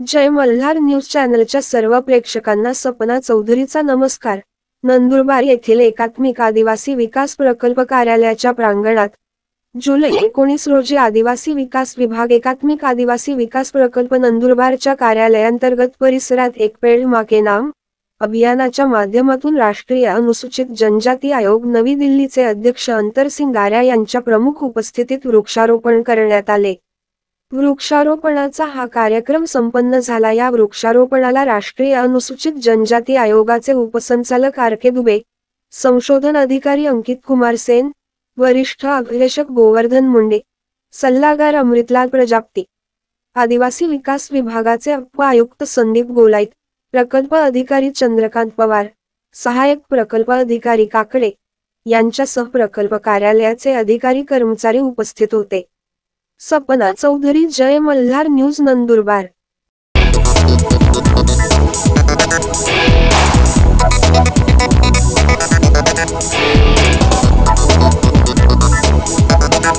जय Malhar news चॅनलच्या सर्व प्रेक्षकांना सपना चौधरीचा नमस्कार। नंदुरबार येथील एकात्मिक आदिवासी विकास प्रकल्प कार्यालयाच्या प्रांगणात जुलै 19 रोजी आदिवासी विकास विभाग एकात्मिक आदिवासी विकास प्रकल्प नंदुरबारच्या कार्यालयांतर्गत परिसरात एक पेड़ माँ के नाम अभियानाच्या माध्यमातून राष्ट्रीय अनुसूचित जनजाती आयोग नवी दिल्लीचे अध्यक्ष अंतरसिंग आर्या यांच्या प्रमुख उपस्थितीत वृक्षारोपण करण्यात आले। वृक्षारोपणाचा हा कार्यक्रम संपन्न झाला। या वृक्षारोपणाला राष्ट्रीय अनुसूचित जनजाती आयोगाचे उपसंचालक आर.के. दुबे, संशोधन अधिकारी अंकित कुमार सेन, वरिष्ठ अभिलेखक गोवर्धन मुंडे, सल्लागार अमृतलाल प्रजापती, आदिवासी विकास विभागाचे उप-आयुक्त संदीप गोलाईत, प्रकल्प अधिकारी चंद्रकांत पवार, सहाय्यक प्रकल्प अधिकारी काकडे यांच्यासह प्रकल्प कार्यालयाचे अधिकारी कर्मचारी उपस्थित होते। सपना चौधरी, जय मल्हार न्यूज, नंदुरबार।